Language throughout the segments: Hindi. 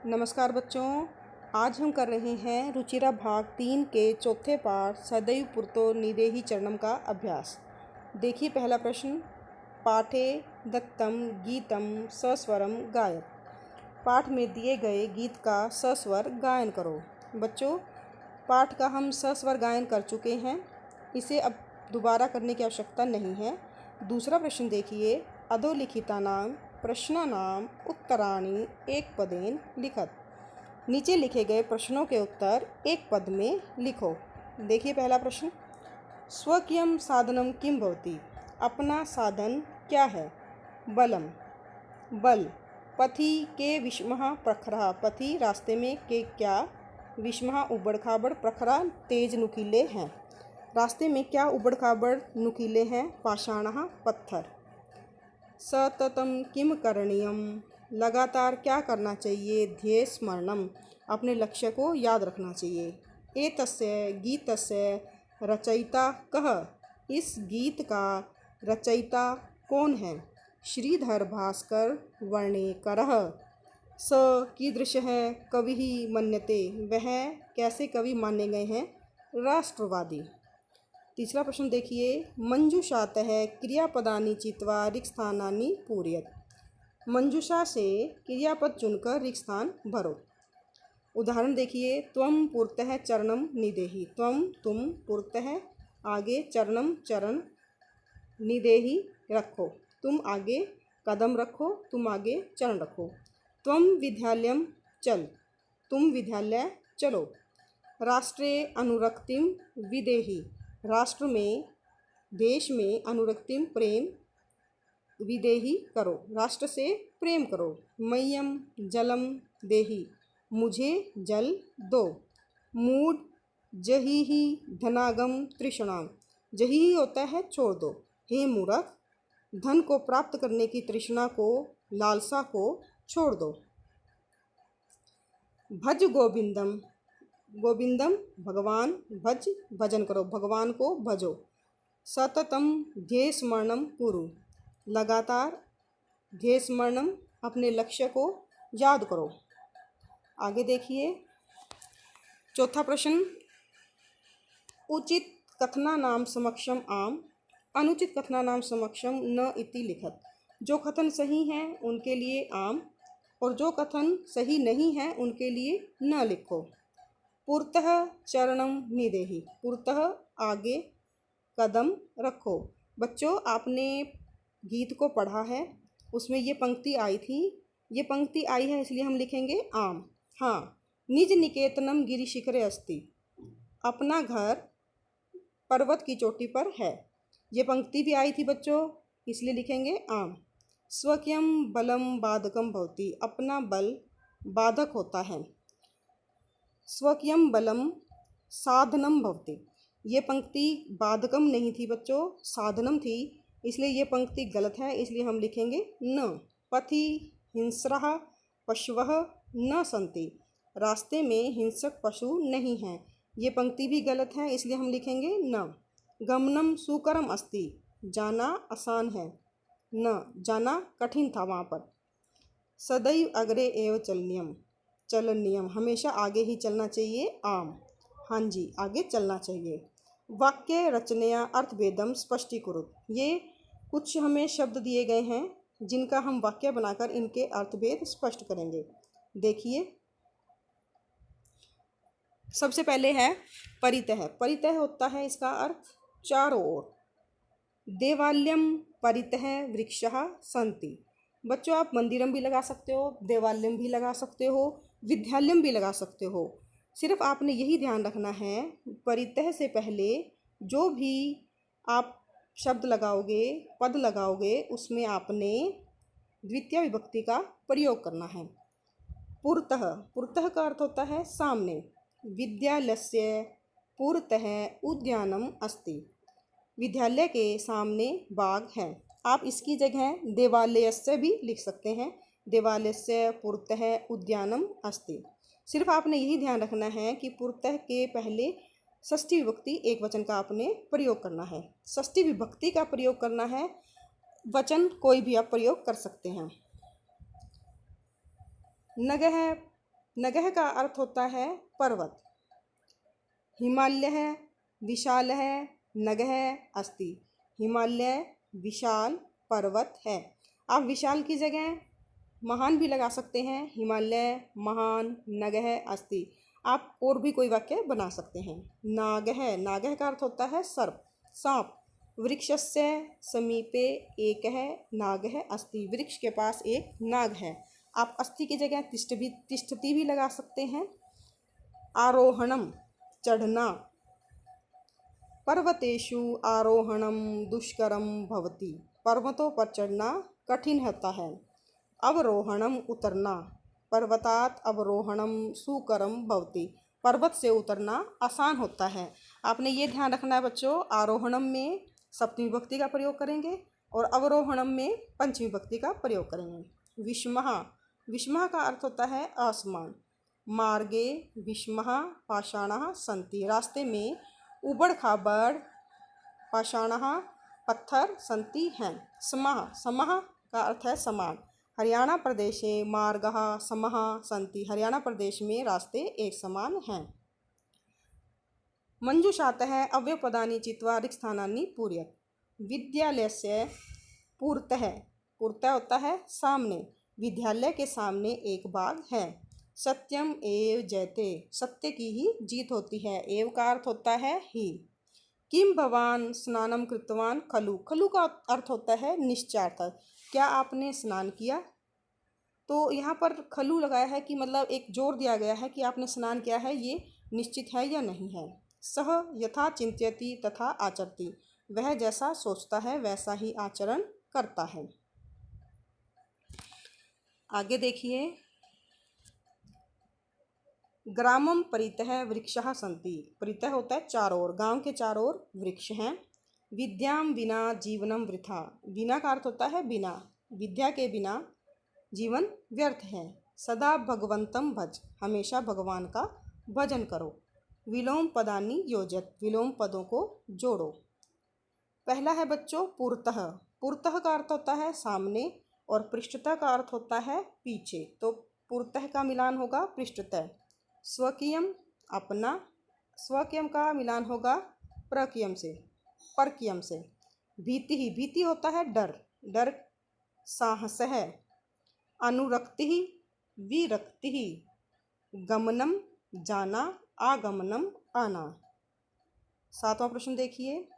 नमस्कार बच्चों, आज हम कर रहे हैं रुचिरा भाग 3 के चौथे पाठ सदैव पुरतो निदेहि चरणम का अभ्यास। देखिए पहला प्रश्न, पाठे दत्तम गीतम सस्वरम गायत। पाठ में दिए गए गीत का सस्वर गायन करो। बच्चों, पाठ का हम सस्वर गायन कर चुके हैं, इसे अब दोबारा करने की आवश्यकता नहीं है। दूसरा प्रश्न देखिए, अधोलिखितानां प्रश्नानां उत्तराणि एक पदेन लिखत। नीचे लिखे गए प्रश्नों के उत्तर एक पद में लिखो। देखिए पहला प्रश्न, स्वकीयं साधनं किं भवति? अपना साधन क्या है? बलम, बल। पथि के विषमः प्रखरः, पथि रास्ते में के क्या? विषमः उबड़ खाबड़, प्रखरा तेज नुकीले हैं। रास्ते में क्या उबड़ खाबड़ नुकीले हैं? पाषाणः पत्थर। सततं किम करणीयम? लगातार क्या करना चाहिए? ध्येय स्मरणम, अपने लक्ष्य को याद रखना चाहिए। एतस्य गीतस्य रचयिता कः? इस गीत का रचयिता कौन है? श्रीधर भास्कर वर्णेकरः। स कीदृशः कविः मन्यते? वह कैसे कवि माने गए हैं? राष्ट्रवादी। तीसरा प्रश्न देखिए, मंजूषातः क्रियापदानि चित्वा रिक्तस्थानानि पूरयत। मंजूषा से क्रियापद चुनकर रिक्त स्थान भरो। उदाहरण देखिए, त्वं पुरतः चरणम निदेहि। त्वं तुम, पुरतः आगे, चरणम चरण, निदेहि रखो, तुम आगे कदम रखो, तुम आगे चरण रखो। त्वं विद्यालयम चल, तुम विद्यालय चलो। राष्ट्रे अनुरक्तिम विदेहि, राष्ट्र में, देश में, अनुरक्तिम प्रेम विदेहि करो, राष्ट्र से प्रेम करो। मह्यम जलम देहि, मुझे जल दो। मूढ़ जहिहि धनागम तृष्णाम, जहिहि होता है छोड़ दो। हे मूर्ख, धन को प्राप्त करने की तृष्णा को, लालसा को छोड़ दो। भज गोविंदम, गोविंदम भगवान, भज भजन करो, भगवान को भजो। सततम ध्येय स्मरणम कुरु, लगातार ध्येय स्मरणम, अपने लक्ष्य को याद करो। आगे देखिए चौथा प्रश्न, उचित कथनानां समक्षम आम, अनुचित कथनानां समक्षम न इति लिखत। जो कथन सही हैं उनके लिए आम और जो कथन सही नहीं हैं उनके लिए न लिखो। पुरतः चरणम निदेहि, पुरतः आगे कदम रखो। बच्चों, आपने गीत को पढ़ा है, उसमें ये पंक्ति आई थी, ये पंक्ति आई है इसलिए हम लिखेंगे आम। हाँ, निज निकेतनम गिरि शिखरे अस्ति, अपना घर पर्वत की चोटी पर है, ये पंक्ति भी आई थी बच्चों, इसलिए लिखेंगे आम। स्वकीयं बलम बाधकम भवति, अपना बल बाधक होता है। स्वकीयं बलम साधनम भवति, ये पंक्ति बाधकम नहीं थी बच्चों, साधनम थी, इसलिए ये पंक्ति गलत है, इसलिए हम लिखेंगे न। पथि हिंस्रः पशवः न सन्ति, रास्ते में हिंसक पशु नहीं हैं, ये पंक्ति भी गलत है, इसलिए हम लिखेंगे न। गमनम सुकरम अस्ति, जाना आसान है, न, जाना कठिन था वहाँ पर। सदैव अग्रे एव चलनीयम, चलनीयम, हमेशा आगे ही चलना चाहिए, आम। हाँ जी, आगे चलना चाहिए। वाक्य रचनया अर्थभेदम स्पष्टीकुरुत, ये कुछ हमें शब्द दिए गए हैं जिनका हम वाक्य बनाकर इनके अर्थभेद स्पष्ट करेंगे। देखिए सबसे पहले है परितः। परितः होता है इसका अर्थ चारों ओर। देवालयम परितः वृक्षः सन्ति। बच्चों, आप मंदिरम भी लगा सकते हो, देवालयम भी लगा सकते हो, विद्यालयम भी लगा सकते हो। सिर्फ आपने यही ध्यान रखना है, परितः से पहले जो भी आप शब्द लगाओगे, पद लगाओगे, उसमें आपने द्वितीय विभक्ति का प्रयोग करना है। पुरतः, पुरतः का अर्थ होता है सामने। विद्यालयस्य पुरतः उद्यानम अस्ति, विद्यालय के सामने बाग है। आप इसकी जगह देवालयस्य भी लिख सकते हैं, देवालयस्य पुरतः उद्यानम अस्ति। सिर्फ आपने यही ध्यान रखना है कि पुरतः के पहले षष्ठी विभक्ति एक वचन का आपने प्रयोग करना है, षष्ठी विभक्ति का प्रयोग करना है, वचन कोई भी आप प्रयोग कर सकते हैं। नगह नगः का अर्थ होता है पर्वत। हिमालयः विशालः नगः अस्ति। हिमालय विशाल पर्वत है। आप विशाल की जगह महान भी लगा सकते हैं। हिमालय महान नगः अस्ति। आप और भी कोई वाक्य बना सकते हैं। नागः, नागः का अर्थ होता है सर्प, सांप। वृक्षस्य समीपे एकः नागः अस्ति। वृक्ष के पास एक नाग है। आप अस्ति की जगह तिष्ठति भी लगा सकते हैं। आरोहणम चढ़ना। पर्वतेषु आरोहणम दुष्करम भवति। पर्वतों पर चढ़ना कठिन होता है। अवरोहणम उतरना। पर्वतात् अवरोहणम सुकरम भवति। पर्वत से उतरना आसान होता है। आपने ये ध्यान रखना है बच्चों, आरोहणम में सप्तमी विभक्ति का प्रयोग करेंगे और अवरोहणम में पंचमी विभक्ति का प्रयोग करेंगे। विषमः, विषमः का अर्थ होता है आसमान। मार्गे विषमः पाषाणः सन्ति। रास्ते में उबड़ खाबड़ पाषाणः पत्थर सन्ति हैं। समः, समः का अर्थ है समान। हरियाणा प्रदेशे मार्गः समः सन्ति। हरियाणा प्रदेश में रास्ते एक समान हैं। मंजूषातः अव्ययपदानि चित्वा रिक्तस्थानानि पूरयत्। विद्यालयस्य पुरतः, पुरतः होता है सामने। विद्यालय के सामने एक बाग है। सत्यम एव जयते। सत्य की ही जीत होती है। एव का अर्थ होता है ही। किम भवान स्नानम कृतवान खलु। खलु का अर्थ होता है निश्चयार्थक। क्या आपने स्नान किया। तो यहाँ पर खलु लगाया है कि मतलब एक जोर दिया गया है कि आपने स्नान किया है, ये निश्चित है या नहीं है। सह यथा चिंत्यति तथा आचरति। वह जैसा सोचता है वैसा ही आचरण करता है। आगे देखिए, ग्रामम परितः वृक्षः सन्ति। परितः होता है चारों ओर, गांव के चारों ओर वृक्ष हैं। विद्याम विना जीवनम वृथा। विना का अर्थ होता है बिना। विद्या के बिना जीवन व्यर्थ है। सदा भगवंतम भज। हमेशा भगवान का भजन करो। विलोम पदानि योजत। विलोम पदों को जोड़ो। पहला है बच्चों पुरतः। पुरतः का अर्थ होता है सामने और पृष्ठतः का अर्थ होता है पीछे। तो पुरतः का मिलान होगा पृष्ठतः। स्वकीयम अपना। स्वकीयम का मिलान होगा प्रकीयम से, परकीयम से। भीति ही, भीति होता है डर, डर। साहस है। अनुरक्ति ही, विरक्ति ही। गमनम जाना, आगमनम आना। सातवां प्रश्न देखिए,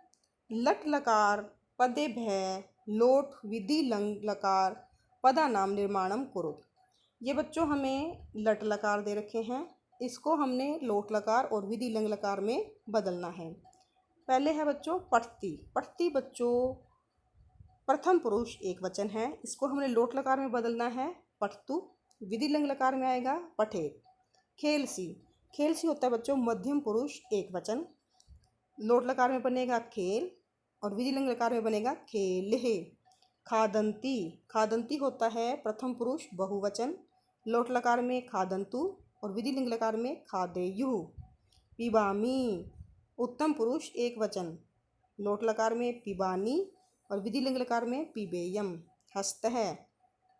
लट लकार पदे भय लोट विधि लंग लकार पदा नाम निर्माणम कुरुत। ये बच्चों हमें लट लकार दे रखे हैं, इसको हमने लोट लकार और विधि लंग लकार में बदलना है। पहले है बच्चों पठती। पठती बच्चों प्रथम पुरुष एक वचन है, इसको हमने लोट लकार में बदलना है पठतु। विधि लंग लकार में आएगा पठेत। खेलसी। खेलसी होता है बच्चों मध्यम पुरुष एक वचन। लोट लकार में बनेगा खेल और विधि लंग लकार में बनेगा खेलहे। खादंती। खादंती होता है प्रथम पुरुष बहुवचन। लोट लकार में खादंतु और विधि लिंग लकार में खादेयुः। पिबामी उत्तम पुरुष एक वचन। लोट लकार में पिबानी और विधि लिंग लकार में पिबेयम। हस्त है,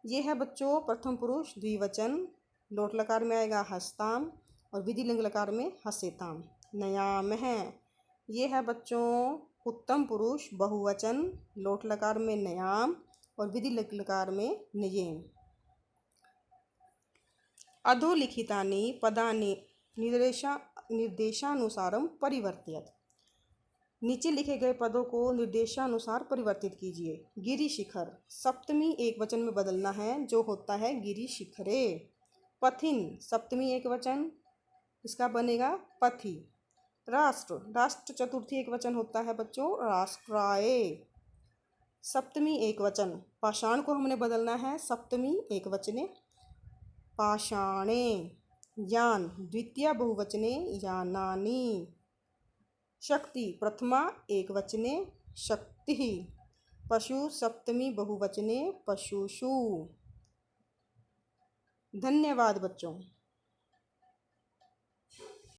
ये है बच्चों प्रथम पुरुष द्विवचन। लोट लकार में आएगा हस्ताम और विधि लिंग लकार में हसेताम। नयाम है, ये है बच्चों उत्तम पुरुष बहुवचन। लोट लकार में नयाम और विधि लिंग लकार में नयेम। अधोलिखितानि पदानि निर्देशानुसारम परिवर्तयत्। नीचे लिखे गए पदों को निर्देशानुसार परिवर्तित कीजिए। गिरि शिखर सप्तमी एक वचन में बदलना है, जो होता है गिरि शिखरे। पथिन सप्तमी एक वचन, इसका बनेगा पथि। राष्ट्र, राष्ट्र चतुर्थी एक वचन होता है बच्चों, राष्ट्राय। सप्तमी एक वचन। पाषाण को हमने बदलना है सप्तमी एक वचने, पाषाणे। यान द्वितीय बहुवचने, यानानि। शक्ति प्रथमा एक वचने, शक्तिः। पशु सप्तमी बहुवचने, पशुषु। धन्यवाद बच्चों।